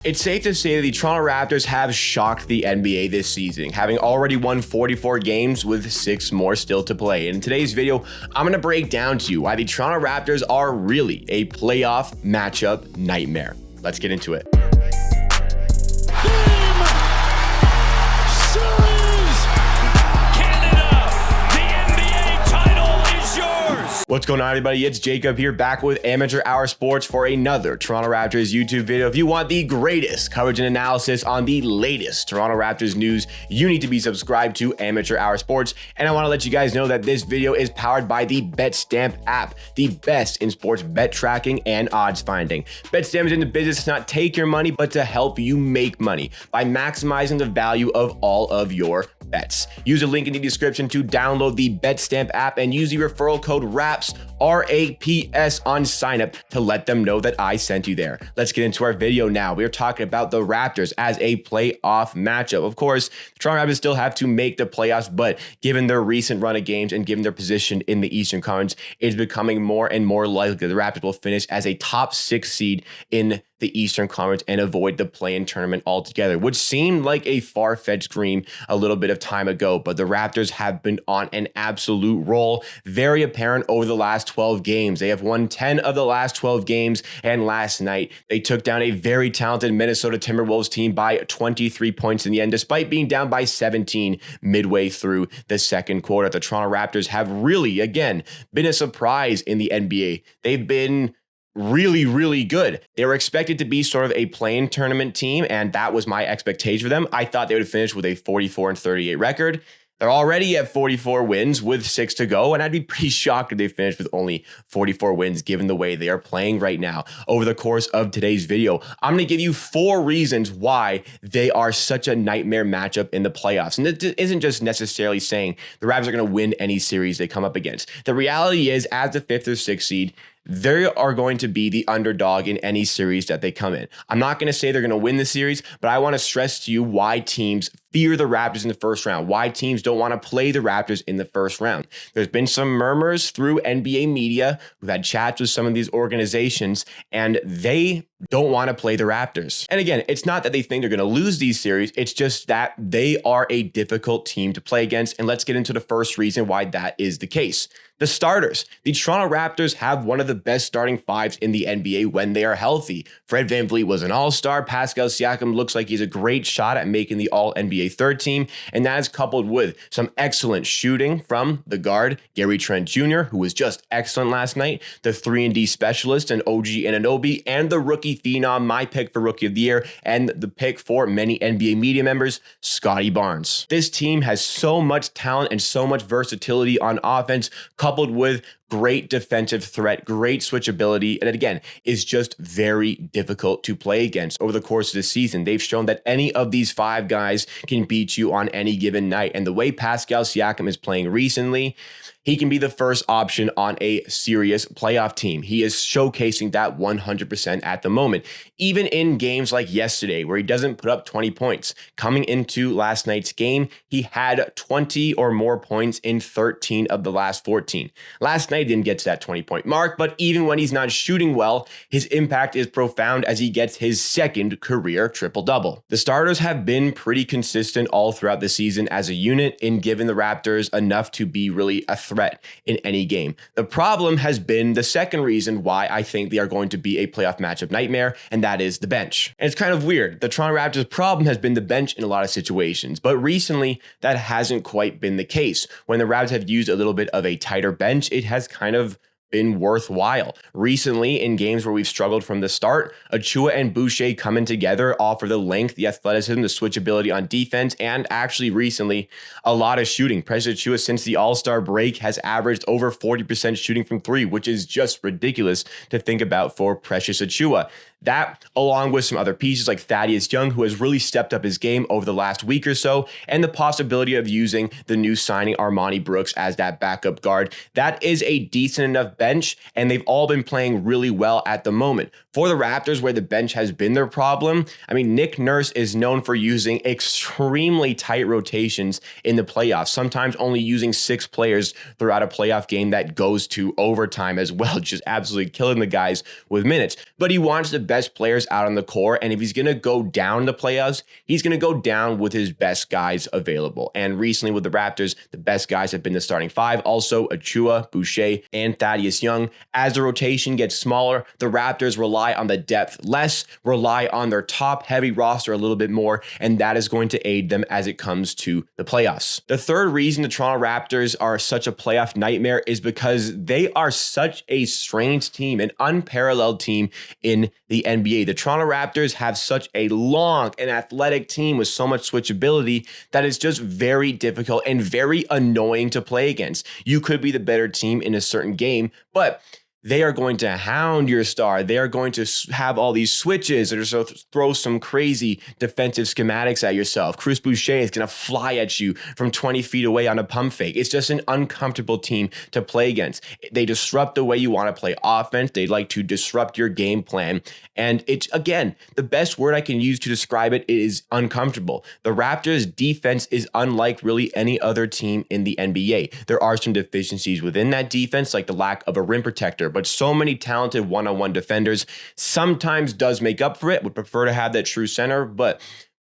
It's safe to say that the Toronto Raptors have shocked the NBA this season, having already won 44 games with 6 more still to play. And in today's video, I'm going to break down to you why the Toronto Raptors are really a playoff matchup nightmare. Let's get into it. What's going on, everybody? It's Jacob here, back with Amateur Hour Sports for another Toronto Raptors YouTube video. If you want the greatest coverage and analysis on the latest Toronto Raptors news, you need to be subscribed to Amateur Hour Sports. And I want to let you guys know that this video is powered by the BetStamp app, the best in sports bet tracking and odds finding. BetStamp is in the business to not take your money, but to help you make money by maximizing the value of all of your bets. Use a link in the description to download the BetStamp app and use the referral code RAPS, RAPS on sign up to let them know that I sent you there. Let's get into our video now. We're talking about the Raptors as a playoff matchup. Of course, the Toronto Raptors still have to make the playoffs, but given their recent run of games and given their position in the Eastern Conference, it's becoming more and more likely that the Raptors will finish as a top 6 seed in the Eastern Conference and avoid the play-in tournament altogether, which seemed like a far-fetched dream a little bit of time ago, but the Raptors have been on an absolute roll, very apparent over the last 12 games. They have won 10 of the last 12 games, and last night they took down a very talented Minnesota Timberwolves team by 23 points in the end, despite being down by 17 midway through the second quarter. The Toronto Raptors have really, again, been a surprise in the NBA. They've been really good. They were expected to be sort of a play-in tournament team, and that was my expectation for them. I thought they would finish with a 44-38 record. They're already at 44 wins with 6 to go, and I'd be pretty shocked if they finished with only 44 wins given the way they are playing right now. Over the course of today's video, I'm going to give you 4 reasons why they are such a nightmare matchup in the playoffs. And it isn't just necessarily saying the Raptors are going to win any series they come up against. The reality is, as the 5th or 6th seed, they are going to be the underdog in any series that they come in. I'm not going to say they're going to win the series, but I want to stress to you why teams fear the Raptors in the first round, why teams don't want to play the Raptors in the first round. There's been some murmurs through NBA media. We've had chats with some of these organizations, and they don't want to play the Raptors. And again, it's not that they think they're going to lose these series. It's just that they are a difficult team to play against. And let's get into the first reason why that is the case. The starters. The Toronto Raptors have one of the best starting fives in the NBA when they are healthy. Fred VanVleet was an all-star. Pascal Siakam looks like he's a great shot at making the all-NBA third team. And that is coupled with some excellent shooting from the guard, Gary Trent Jr., who was just excellent last night, the 3-and-D specialist and OG Anunoby, and the rookie phenom, my pick for Rookie of the Year, and the pick for many NBA media members, Scotty Barnes. This team has so much talent and so much versatility on offense, coupled with great defensive threat, great switchability, and it again is just very difficult to play against. Over the course of the season, they've shown that any of these 5 guys can beat you on any given night. And the way Pascal Siakam is playing recently, he can be the first option on a serious playoff team. He is showcasing that 100% at the moment. Even in games like yesterday, where he doesn't put up 20 points. Coming into last night's game, he had 20 or more points in 13 of the last 14. Last night didn't get to that 20-point mark, but even when he's not shooting well, his impact is profound as he gets his 2nd career triple-double. The starters have been pretty consistent all throughout the season as a unit in giving the Raptors enough to be really a threat in any game. The problem has been the second reason why I think they are going to be a playoff matchup nightmare, and that is the bench. And it's kind of weird. The Toronto Raptors' problem has been the bench in a lot of situations, but recently that hasn't quite been the case. When the Raptors have used a little bit of a tighter bench, it has kind of been worthwhile. Recently, in games where we've struggled from the start, Achua and Boucher coming together offer the length, the athleticism, the switchability on defense, and actually recently, a lot of shooting. Precious Achua, since the All-Star break, has averaged over 40% shooting from 3, which is just ridiculous to think about for Precious Achua. That, along with some other pieces like Thaddeus Young, who has really stepped up his game over the last week or so, and the possibility of using the new signing Armani Brooks as that backup guard, that is a decent enough bench, and they've all been playing really well at the moment. For the Raptors, where the bench has been their problem, I mean, Nick Nurse is known for using extremely tight rotations in the playoffs, sometimes only using 6 players throughout a playoff game that goes to overtime as well, just absolutely killing the guys with minutes. But he wants the best players out on the court, and if he's going to go down the playoffs, he's going to go down with his best guys available. And recently with the Raptors, the best guys have been the starting 5, also Achua, Boucher, and Thaddeus Young. As the rotation gets smaller, the Raptors rely on the depth less, rely on their top-heavy roster a little bit more, and that is going to aid them as it comes to the playoffs. The third reason the Toronto Raptors are such a playoff nightmare is because they are such a strange team, an unparalleled team in the NBA. The Toronto Raptors have such a long and athletic team with so much switchability that it's just very difficult and very annoying to play against. You could be the better team in a certain game, but they are going to hound your star. They are going to have all these switches or just throw some crazy defensive schematics at yourself. Chris Boucher is going to fly at you from 20 feet away on a pump fake. It's just an uncomfortable team to play against. They disrupt the way you want to play offense. They like to disrupt your game plan. And it's, again, the best word I can use to describe it is uncomfortable. The Raptors' defense is unlike really any other team in the NBA. There are some deficiencies within that defense, like the lack of a rim protector, but so many talented one-on-one defenders sometimes does make up for it. Would prefer to have that true center, but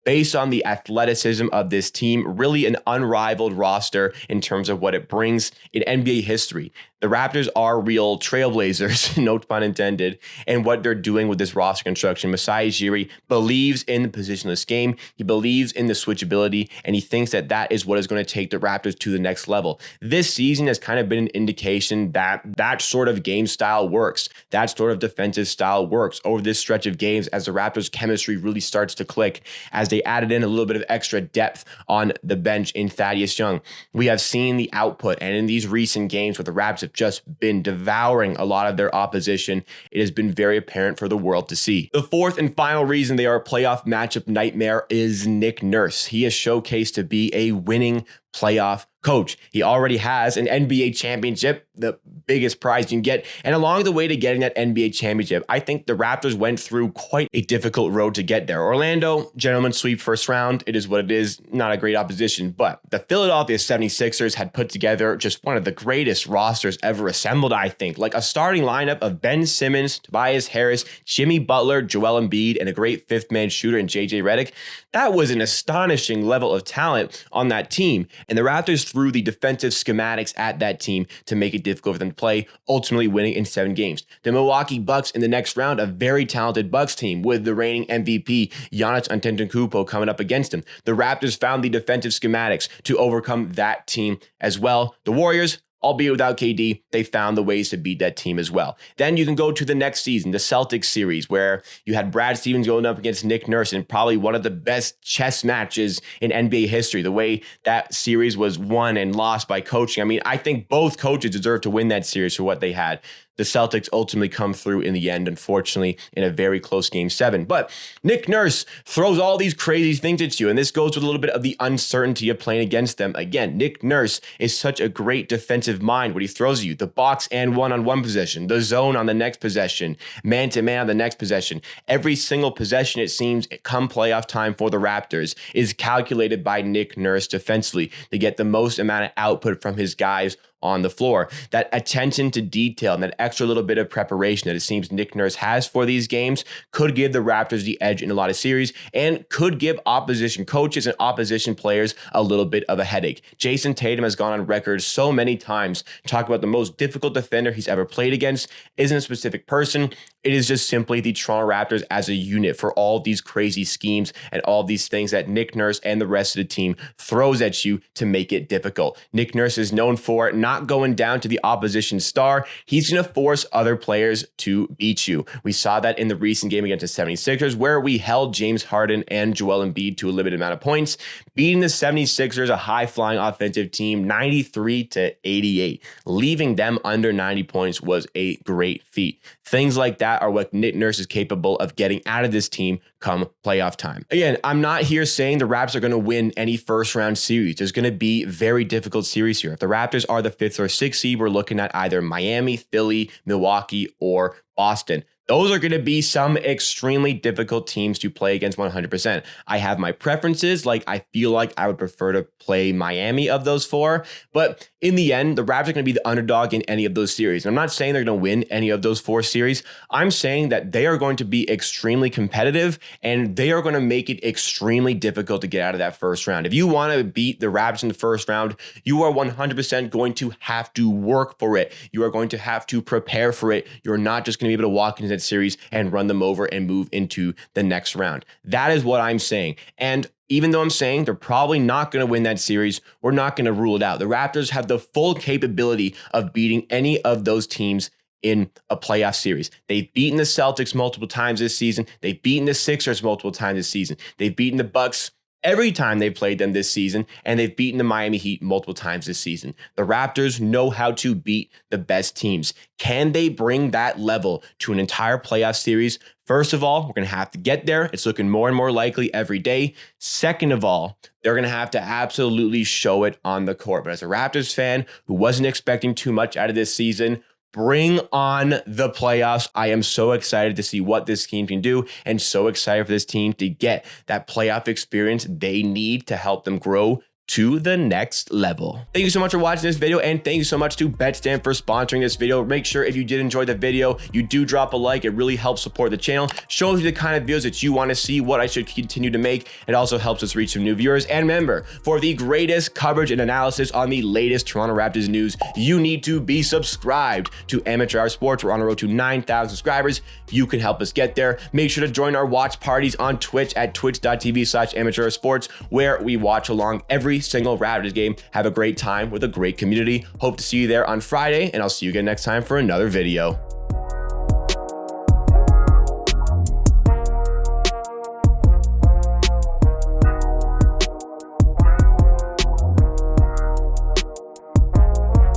based on the athleticism of this team, really an unrivaled roster in terms of what it brings in NBA history. The Raptors are real trailblazers, no pun intended, and what they're doing with this roster construction. Masai Ujiri believes in the positionless game. He believes in the switchability, and he thinks that that is what is going to take the Raptors to the next level. This season has kind of been an indication that that sort of game style works. That sort of defensive style works over this stretch of games as the Raptors' chemistry really starts to click, as they added in a little bit of extra depth on the bench in Thaddeus Young. We have seen the output, and in these recent games where the Raptors have just been devouring a lot of their opposition, it has been very apparent for the world to see. The fourth and final reason they are a playoff matchup nightmare is Nick Nurse. He is showcased to be a winning playoff coach. He already has an NBA championship, the biggest prize you can get. And along the way to getting that NBA championship, I think the Raptors went through quite a difficult road to get there. Orlando, gentlemen sweep first round. It is what it is. Not a great opposition, but the Philadelphia 76ers had put together just one of the greatest rosters ever assembled, I think. Like a starting lineup of Ben Simmons, Tobias Harris, Jimmy Butler, Joel Embiid, and a great fifth man shooter in JJ Redick. That was an astonishing level of talent on that team. And the Raptors threw the defensive schematics at that team to make it difficult for them to play, ultimately winning in 7 games. The Milwaukee Bucks in the next round, a very talented Bucks team with the reigning MVP Giannis Antetokounmpo coming up against them. The Raptors found the defensive schematics to overcome that team as well. The Warriors, albeit without KD, they found the ways to beat that team as well. Then you can go to the next season, the Celtics series, where you had Brad Stevens going up against Nick Nurse in probably one of the best chess matches in NBA history. The way that series was won and lost by coaching. I mean, I think both coaches deserve to win that series for what they had. The Celtics ultimately come through in the end, unfortunately, in a very close Game 7. But Nick Nurse throws all these crazy things at you, and this goes with a little bit of the uncertainty of playing against them. Again, Nick Nurse is such a great defensive mind. What he throws you, the box and one-on-one possession, the zone on the next possession, man-to-man on the next possession. Every single possession, it seems, come playoff time for the Raptors, is calculated by Nick Nurse defensively to get the most amount of output from his guys on the floor. That attention to detail and that extra little bit of preparation that it seems Nick Nurse has for these games could give the Raptors the edge in a lot of series and could give opposition coaches and opposition players a little bit of a headache. Jason Tatum has gone on record so many times talking about the most difficult defender he's ever played against isn't a specific person. It is just simply the Toronto Raptors as a unit for all these crazy schemes and all these things that Nick Nurse and the rest of the team throws at you to make it difficult. Nick Nurse is known for not going down to the opposition star. He's going to force other players to beat you. We saw that in the recent game against the 76ers, where we held James Harden and Joel Embiid to a limited amount of points, beating the 76ers, a high-flying offensive team, 93-88. Leaving them under 90 points was a great feat. Things like that are what Nick Nurse is capable of getting out of this team come playoff time. Again, I'm not here saying the Raptors are going to win any first round series. There's going to be very difficult series here. If the Raptors are the 5th or 6th seed, we're looking at either Miami, Philly, Milwaukee, or Boston. Those are going to be some extremely difficult teams to play against 100%. I have my preferences. Like, I feel like I would prefer to play Miami of those four. But in the end, the Raptors are going to be the underdog in any of those series. And I'm not saying they're going to win any of those four series. I'm saying that they are going to be extremely competitive and they are going to make it extremely difficult to get out of that first round. If you want to beat the Raptors in the first round, you are 100% going to have to work for it. You are going to have to prepare for it. You're not just going to be able to walk into that series and run them over and move into the next round. That is what I'm saying. And even though I'm saying they're probably not going to win that series, we're not going to rule it out. The Raptors have the full capability of beating any of those teams in a playoff series. They've beaten the Celtics multiple times this season. They've beaten the Sixers multiple times this season. They've beaten the Bucks every time they've played them this season, and they've beaten the Miami Heat multiple times this season. The Raptors know how to beat the best teams. Can they bring that level to an entire playoff series? First of all, we're going to have to get there. It's looking more and more likely every day. Second of all, they're going to have to absolutely show it on the court. But as a Raptors fan who wasn't expecting too much out of this season, bring on the playoffs. I am so excited to see what this team can do and so excited for this team to get that playoff experience they need to help them grow to the next level. Thank you so much for watching this video, and thank you so much to BetStamp for sponsoring this video. Make sure if you did enjoy the video, you do drop a like. It really helps support the channel, shows you the kind of videos that you want to see, what I should continue to make. It also helps us reach some new viewers. And remember, for the greatest coverage and analysis on the latest Toronto Raptors news, you need to be subscribed to Amateur Hour Sports. We're on the road to 9,000 subscribers. You can help us get there. Make sure to join our watch parties on Twitch at twitch.tv/Amateur Hour Sports, where we watch along every single Raptors game. Have a great time with a great community. Hope to see you there on Friday, and I'll see you again next time for another video.